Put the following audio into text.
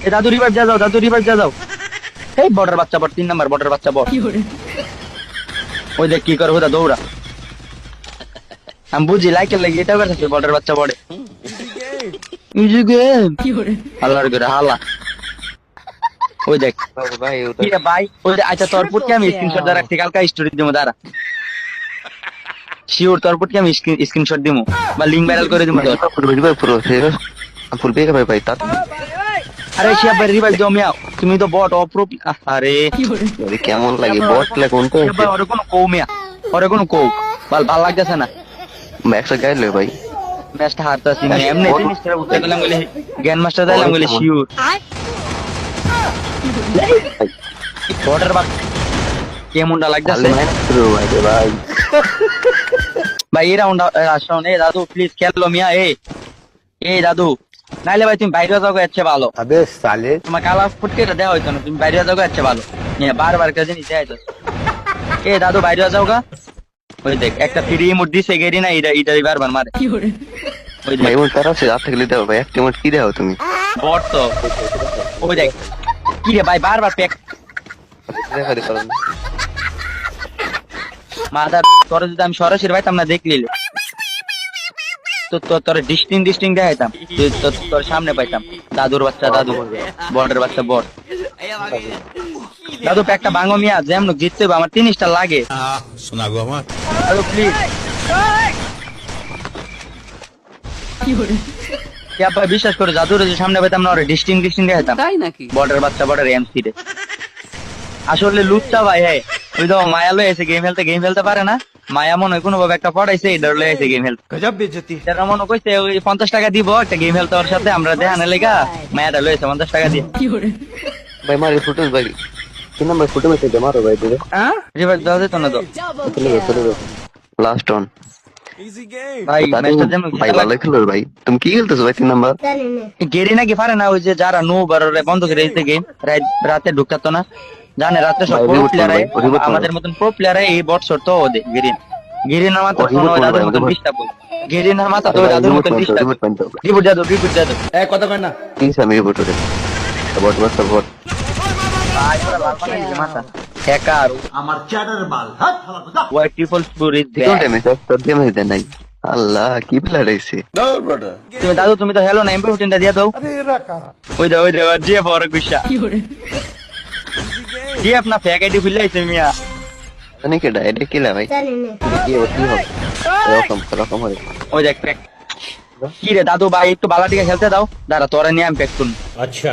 এ দাদু রিভাইভ যা যাও, দাদু রিভাইভ যা যাও। এই বর্ডার বাচ্চা বট, 3 নাম্বার বর্ডার বাচ্চা বট। ওই দেখ কি করে ওটা দৌড়া। আমি বুঝি লাইকের লাগি এটা করতেছে বর্ডার বাচ্চা বড়ে। ইজি গেম হালার করে হালা। ওই দেখ ভাই কি রে ভাই, ওই যে আচ্ছা তোর পুটকে আমি স্ক্রিনশট দা রাখছি, কালকে স্টোরি দিমু দাঁড়া। শিওর তোর পুটকে আমি স্ক্রিনশট দিমু বা লিংক ভাইরাল করে দিমু তোর। ফুল পেয়ে ভাই ভাই তার আরে শিয়া ভাই রিভাইভ দাও মিয়া, তুমি তো বট অপ্রো। আরে কেমন লাগে বট লাগে কোন তো ভাই ওরে কোনো কৌ মিয়া, ওরে কোনো কৌ ভাল লাগতেছে না। একশো গাইলে ভাই ম্যাচটা হারতাছি না এমনি জিনিসটা উঠে গেলাম বলে গ্যান মাস্টার দিলাম বলে শিওর। বর্ডার বাট কেমনটা লাগতেছে ভাই ভাই। এই রাউন্ড আসুন। এ দাদু প্লিজ খেলো মিয়া। এই দাদু নাইলে ভাই তুমি বাইরে যাও এসছে ভালো। अबे साले তোমার কালা ফুটকে দেওয়া হইতো না, তুমি বাইরে যাও এসছে ভালো। বারবার কাছে নিতে আইতো। এ দাদু বাইরে যাও গা। ওই দেখ একটা ফ্রি ইমোট দিছে গেরি না, এটা বারবার মারে। ওই ভাই দেখ ওর তারা আছে রাত থেকে দাও ভাই একটা মোট কি দাও তুমি বট তো। ওই দেখ কি রে ভাই বারবার প্যাক দেখা দি করুন মাদার। তোর যদি আমি সরাসরি পাইতাম না দেখলি তো তোর ডিস্টিং দেখাইতাম, তোর সামনে পাইতাম। দাদুর বাচ্চা দাদু, বটের বাচ্চা বট। দাদু প্যাকটা ভাঙো মিয়া, যেমন জিততে হবে আমার 3টা লাগে। सुना गो আমার দাদু প্লিজ। ভাই বিশ্বাস করে দাদুর যে সামনে পাইতাম না, ওরে ডিস্টিং দেখাইতাম। তাই নাকি? বটের বাচ্চা বটের এমসি রে আসলে লুচ্চা ভাই। হ্যাঁ ওই তো মায়া লয়ে এসে গেম খেলতে পারে না। মায়া মনে হয় কোনো ভাবে একটা পড়াইছে, এটা লয়ে এসে গেম খেলতে। गजब बेइज्जती যারা মনে কইছে ওই 50 টাকা দিব একটা গেম খেলতে ওর সাথে, আমরা দেখানে লেগা মায়াটা লয়েছে 50 টাকা দিয়ে। ভাই মারি ফুটেজ ভাই কি নাম্বার ফুটে মেসে মারো ভাই দিলে রিভার দাও যেত না তো চলে গো লাস্ট অন ভাই। ম্যাচটা যেমন ভাই ভালো খেলো ভাই তুমি কি খেলতেছো ভাই 3 নাম্বার গেরি নাকি পারে না, ওই যে যারা নো বারে বন্ধ করে দিতে গেম রাতে ঢুকতো না, জানে রাতে সব ভাই, প্রো reboot প্লেয়ার করো ভাই, reboot করো। আমাদের মতন প্রো প্লেয়ার এই বট শট তো ওদের গেরিনার মাথা reboot করো দাদুর ভাই, মতন reboot। ডিস্টার্ব গেরিনার মাথা তো দাদুর মতন ডিস্টার্ব। রিপোর্ট দাদু কথা কয় না কি সামি রিপোর্ট করে বট মাস্টার বট ভাই পুরো লাল পানি দিয়ে মাথা হ্যাকার আমার চ্যাটার বাল হাত হালা কথা ওয়াই ট্রিপল স্পুরিট কোন টাইমে তোর গেম হইতে নাই আল্লাহ কি প্লেয়ার আইছে তুমি দাদু তুমি তো হেলো না এমপি15টা দিয়া দাও। ওই দে জিএফ আর গুশা জিএফ না ফেক আইডি খুললাইছে মিয়া। জানি কি ডাইরেক্ট কিলা ভাই কি হবে রকম হয় ওই দেখ প্যাক কি রে দাদু ভাই একটু বালা টিকা খেলতে দাও, দাঁড়া তোরা নিয়ে আমি প্যাক করুন। अच्छा